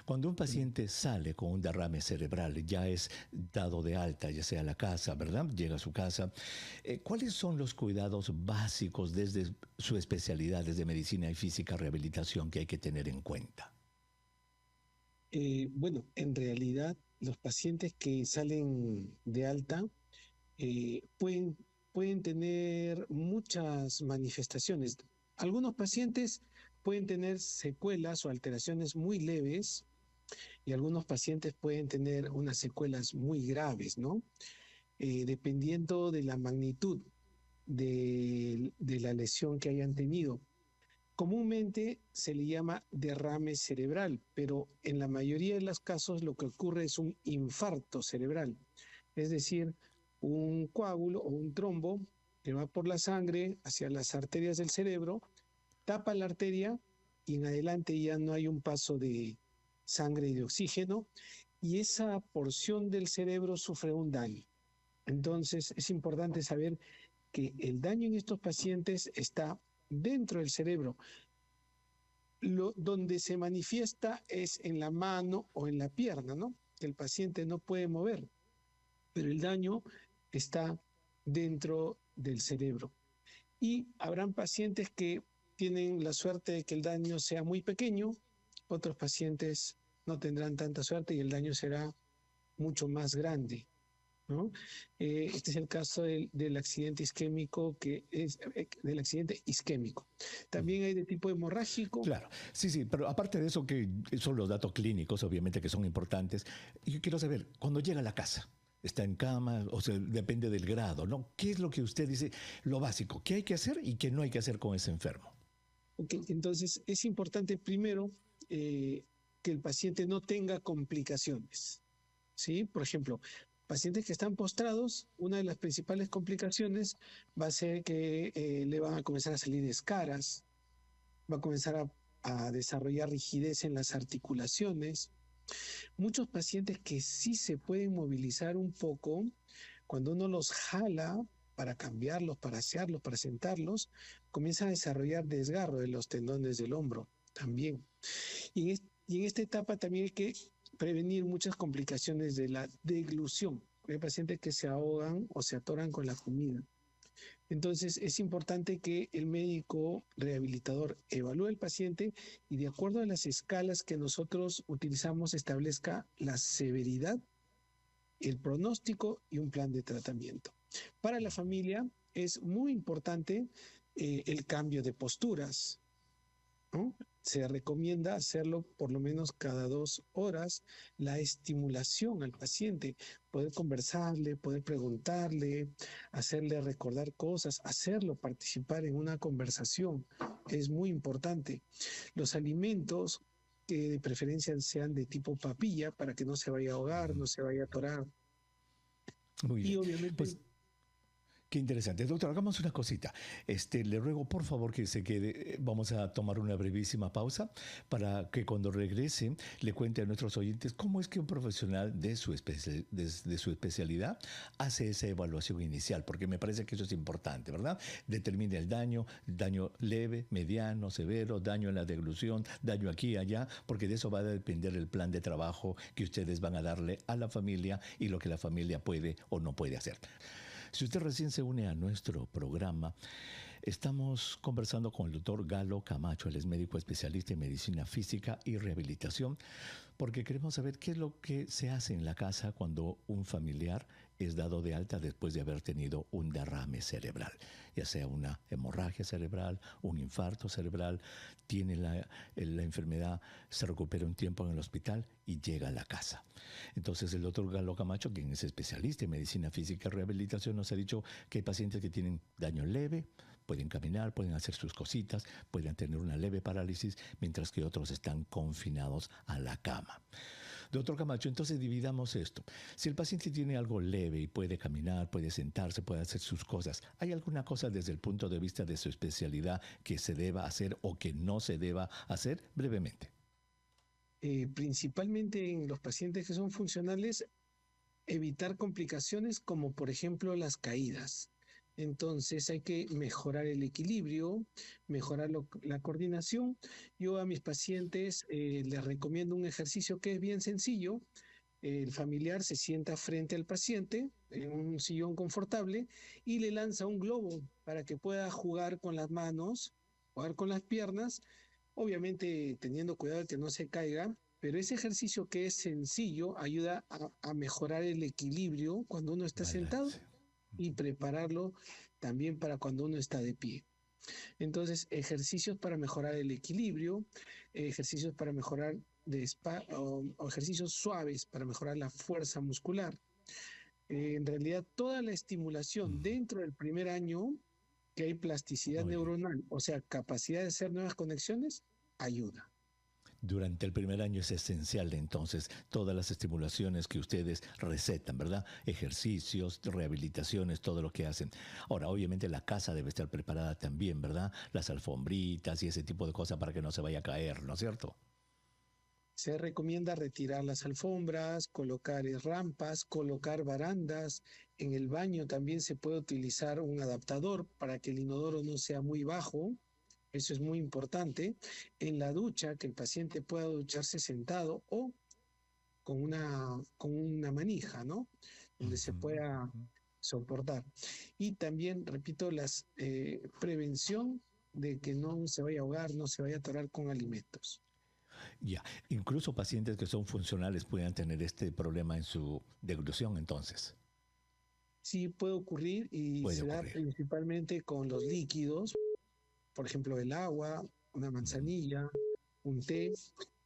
Cuando un paciente sale con un derrame cerebral, ya es dado de alta, ya sea a la casa, ¿verdad? Llega a su casa. ¿Cuáles son los cuidados básicos desde su especialidad, desde medicina y física rehabilitación que hay que tener en cuenta? Bueno, en realidad los pacientes que salen de alta pueden tener muchas manifestaciones. Algunos pacientes pueden tener secuelas o alteraciones muy leves y algunos pacientes pueden tener unas secuelas muy graves, ¿no? Dependiendo de la magnitud de la lesión que hayan tenido. Comúnmente se le llama derrame cerebral, pero en la mayoría de los casos lo que ocurre es un infarto cerebral, es decir, un coágulo o un trombo que va por la sangre hacia las arterias del cerebro, tapa la arteria y en adelante ya no hay un paso de sangre y de oxígeno y esa porción del cerebro sufre un daño. Entonces es importante saber que el daño en estos pacientes está dentro del cerebro. Donde se manifiesta es en la mano o en la pierna, ¿no? Que el paciente no puede mover, pero el daño está dentro del cerebro. Y habrán pacientes que tienen la suerte de que el daño sea muy pequeño, otros pacientes no tendrán tanta suerte y el daño será mucho más grande, ¿no? Este es el caso del accidente isquémico, del accidente isquémico. También hay de tipo hemorrágico. Claro, sí, sí, pero aparte de eso, que son los datos clínicos, obviamente, que son importantes, yo quiero saber, cuando llega a la casa, está en cama, o sea, depende del grado, ¿no? ¿Qué es lo que usted dice, lo básico, qué hay que hacer y qué no hay que hacer con ese enfermo? Okay, entonces es importante primero que el paciente no tenga complicaciones, ¿sí? Por ejemplo, pacientes que están postrados, una de las principales complicaciones va a ser que le van a comenzar a salir escaras, va a comenzar a desarrollar rigidez en las articulaciones. Muchos pacientes que sí se pueden movilizar un poco, cuando uno los jala para cambiarlos, para asearlos, para sentarlos, comienzan a desarrollar desgarro de los tendones del hombro también. Y en esta etapa también hay que prevenir muchas complicaciones de la deglución. Hay pacientes que se ahogan o se atoran con la comida. Entonces es importante que el médico rehabilitador evalúe al paciente y de acuerdo a las escalas que nosotros utilizamos establezca la severidad, el pronóstico y un plan de tratamiento. Para la familia es muy importante el cambio de posturas, ¿no? Se recomienda hacerlo por lo menos cada 2 horas, la estimulación al paciente, poder conversarle, poder preguntarle, hacerle recordar cosas, hacerlo participar en una conversación, es muy importante. Los alimentos que de preferencia sean de tipo papilla para que no se vaya a ahogar, no se vaya a atorar. Muy Y bien, obviamente pues qué interesante. Doctor, hagamos una cosita. Le ruego por favor que se quede. Vamos a tomar una brevísima pausa para que cuando regrese le cuente a nuestros oyentes cómo es que un profesional de su especialidad hace esa evaluación inicial, porque me parece que eso es importante, ¿verdad? Determina el daño leve, mediano, severo, daño en la deglución, daño aquí y allá, porque de eso va a depender el plan de trabajo que ustedes van a darle a la familia y lo que la familia puede o no puede hacer. Si usted recién se une a nuestro programa, estamos conversando con el doctor Galo Camacho. Él es médico especialista en medicina física y rehabilitación, porque queremos saber qué es lo que se hace en la casa cuando un familiar es dado de alta después de haber tenido un derrame cerebral, ya sea una hemorragia cerebral, un infarto cerebral, tiene la enfermedad, se recupera un tiempo en el hospital y llega a la casa. Entonces el doctor Galo Camacho, quien es especialista en medicina física y rehabilitación, nos ha dicho que hay pacientes que tienen daño leve, pueden caminar, pueden hacer sus cositas, pueden tener una leve parálisis, mientras que otros están confinados a la cama. Doctor Camacho, entonces dividamos esto. Si el paciente tiene algo leve y puede caminar, puede sentarse, puede hacer sus cosas, ¿hay alguna cosa desde el punto de vista de su especialidad que se deba hacer o que no se deba hacer? Brevemente. principalmente en los pacientes que son funcionales, evitar complicaciones como por ejemplo las caídas. Entonces hay que mejorar el equilibrio, mejorar la coordinación. Yo a mis pacientes les recomiendo un ejercicio que es bien sencillo. El familiar se sienta frente al paciente en un sillón confortable y le lanza un globo para que pueda jugar con las manos, jugar con las piernas, obviamente teniendo cuidado de que no se caiga, pero ese ejercicio que es sencillo ayuda a mejorar el equilibrio cuando uno está sentado Balance. y prepararlo también para cuando uno está de pie. Entonces, ejercicios para mejorar el equilibrio, ejercicios para mejorar o ejercicios suaves para mejorar la fuerza muscular. En realidad, toda la estimulación Mm, dentro del primer año, que hay plasticidad muy bien. neuronal, o sea, capacidad de hacer nuevas conexiones, ayuda. Durante el primer año es esencial, entonces, todas las estimulaciones que ustedes recetan, ¿verdad? Ejercicios, rehabilitaciones, todo lo que hacen. Ahora, obviamente la casa debe estar preparada también, ¿verdad? Las alfombritas y ese tipo de cosas para que no se vaya a caer, ¿no es cierto? Se recomienda retirar las alfombras, colocar rampas, colocar barandas. En el baño también se puede utilizar un adaptador para que el inodoro no sea muy bajo. Eso es muy importante. En la ducha, que el paciente pueda ducharse sentado o con una manija, ¿no? Donde se Ujú, pueda ujú. soportar. Y también, repito, las prevención de que no se vaya a ahogar, no se vaya a atorar con alimentos. Ya, incluso pacientes que son funcionales puedan tener este problema en su deglución, entonces, Sí puede ocurrir y puede se da ocurrir. principalmente con los líquidos, por ejemplo, el agua, una Ujú. manzanilla, un té,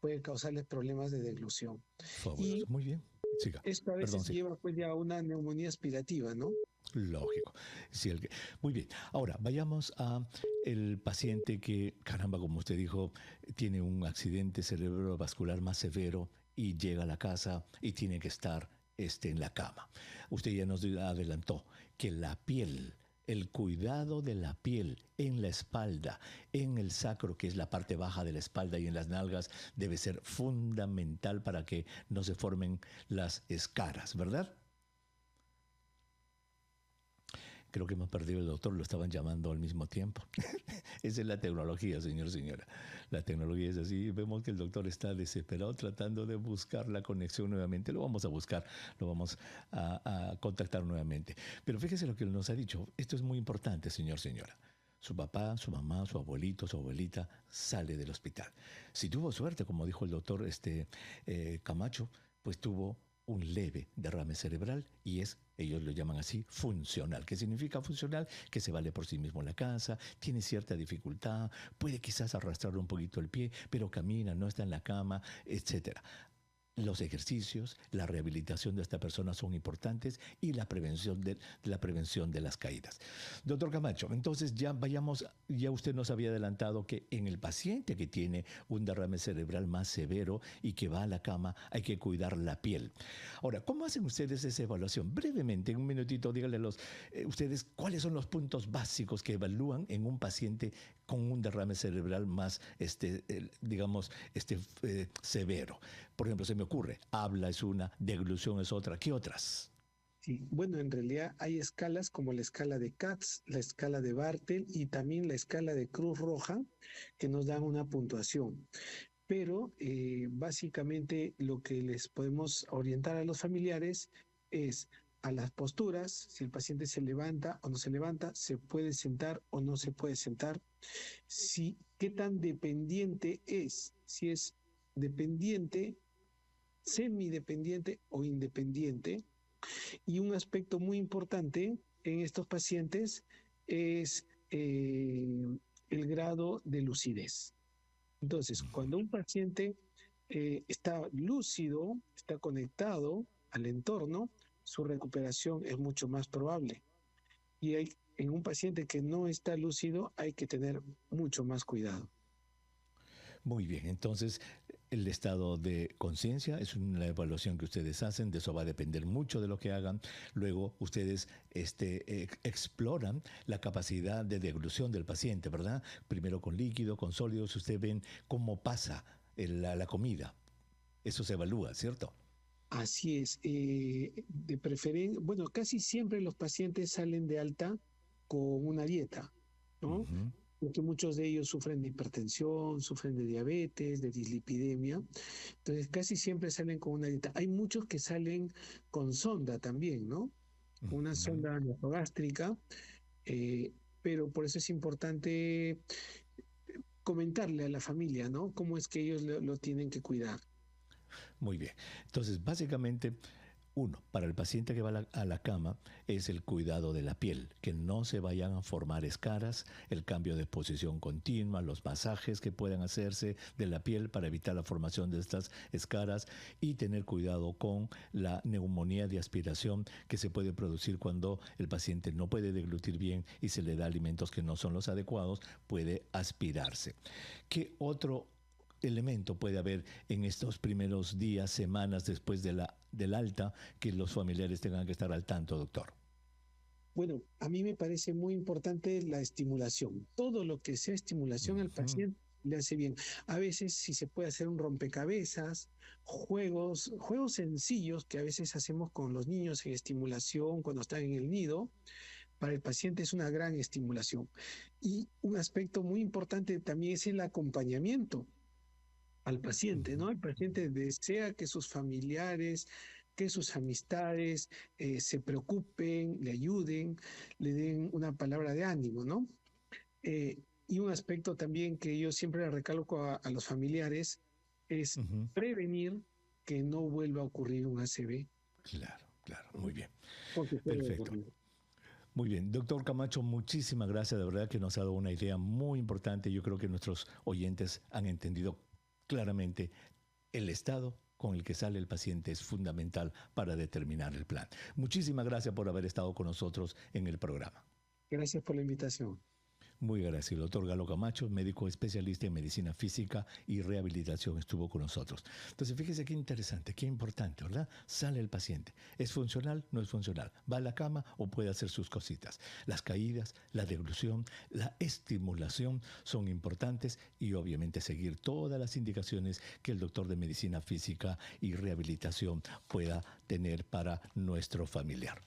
puede causarles problemas de deglución. Fabuloso, Y muy bien. Siga, esto a perdón, veces siga. lleva pues ya a una neumonía aspirativa, ¿no? Lógico. Sí, muy bien. Ahora, vayamos a el paciente que, caramba, como usted dijo, tiene un accidente cerebrovascular más severo y llega a la casa y tiene que estar en la cama. Usted ya nos adelantó que la piel, el cuidado de la piel en la espalda, en el sacro, que es la parte baja de la espalda y en las nalgas, debe ser fundamental para que no se formen las escaras, ¿verdad? Creo que hemos perdido el doctor, lo estaban llamando al mismo tiempo. Esa es la tecnología, señor, señora. La tecnología es así. Vemos que el doctor está desesperado tratando de buscar la conexión nuevamente. Lo vamos a buscar, lo vamos a contactar nuevamente. Pero fíjese lo que él nos ha dicho. Esto es muy importante, señor, señora. Su papá, su mamá, su abuelito, su abuelita sale del hospital. Si tuvo suerte, como dijo el doctor Camacho, pues tuvo un leve derrame cerebral y ellos lo llaman así, funcional. ¿Qué significa funcional? Que se vale por sí mismo en la casa, tiene cierta dificultad, puede quizás arrastrar un poquito el pie, pero camina, no está en la cama, etcétera. Los ejercicios, la rehabilitación de esta persona son importantes y la prevención de las caídas. Doctor Camacho, entonces ya vayamos, ya usted nos había adelantado que en el paciente que tiene un derrame cerebral más severo y que va a la cama hay que cuidar la piel. Ahora, ¿cómo hacen ustedes esa evaluación? Brevemente, en un minutito, díganle a ustedes cuáles son los puntos básicos que evalúan en un paciente con un derrame cerebral más, digamos, severo. Por ejemplo, se me ocurre, habla es una, deglución es otra. ¿Qué otras? Sí, bueno, en realidad hay escalas como la escala de Katz, la escala de Bartel y también la escala de Cruz Roja que nos dan una puntuación. Pero básicamente lo que les podemos orientar a los familiares es a las posturas, si el paciente se levanta o no se levanta, se puede sentar o no se puede sentar, si qué tan dependiente es, si es dependiente, semidependiente o independiente. Y un aspecto muy importante en estos pacientes es el grado de lucidez. Entonces, cuando un paciente está lúcido, está conectado al entorno, su recuperación es mucho más probable. Y en un paciente que no está lúcido hay que tener mucho más cuidado. Muy bien, entonces el estado de conciencia es una evaluación que ustedes hacen, de eso va a depender mucho de lo que hagan. Luego ustedes exploran la capacidad de deglución del paciente, ¿verdad? Primero con líquido, con sólidos, ustedes ven cómo pasa la comida. Eso se evalúa, ¿cierto? Así es, de preferencia, bueno, casi siempre los pacientes salen de alta con una dieta, ¿no? Ujú. Porque muchos de ellos sufren de hipertensión, sufren de diabetes, de dislipidemia. Entonces, casi siempre salen con una dieta. Hay muchos que salen con sonda también, ¿no? Una Ujú. sonda nasogástrica, pero por eso es importante comentarle a la familia, ¿no? Cómo es que ellos lo tienen que cuidar. Muy bien. Entonces, básicamente, uno, para el paciente que va a la cama es el cuidado de la piel, que no se vayan a formar escaras, el cambio de posición continua, los masajes que puedan hacerse de la piel para evitar la formación de estas escaras y tener cuidado con la neumonía de aspiración que se puede producir cuando el paciente no puede deglutir bien y se le da alimentos que no son los adecuados, puede aspirarse. ¿Qué otro elemento puede haber en estos primeros días, semanas después del alta que los familiares tengan que estar al tanto, doctor? Bueno, a mí me parece muy importante la estimulación. Todo lo que sea estimulación al Ujú. paciente le hace bien. A veces, si se puede hacer un rompecabezas, juegos sencillos que a veces hacemos con los niños en estimulación cuando están en el nido, para el paciente es una gran estimulación. Y un aspecto muy importante también es el acompañamiento al paciente, Ujú. ¿no? El paciente desea que sus familiares, que sus amistades se preocupen, le ayuden, le den una palabra de ánimo, ¿no? Y un aspecto también que yo siempre le recalco a los familiares es Ujú. prevenir que no vuelva a ocurrir un ACV, Claro, claro, muy ¿no? bien. Porque puede Perfecto. ocurrir. Muy bien, doctor Camacho, muchísimas gracias. De verdad que nos ha dado una idea muy importante. Yo creo que nuestros oyentes han entendido claramente el estado con el que sale el paciente es fundamental para determinar el plan. Muchísimas gracias por haber estado con nosotros en el programa. Gracias por la invitación. Muy agradecido. El doctor Galo Camacho, médico especialista en medicina física y rehabilitación, estuvo con nosotros. Entonces, fíjese qué interesante, qué importante, ¿verdad? Sale el paciente. ¿Es funcional? No es funcional. ¿Va a la cama o puede hacer sus cositas? Las caídas, la deglución, la estimulación son importantes y obviamente seguir todas las indicaciones que el doctor de medicina física y rehabilitación pueda tener para nuestro familiar.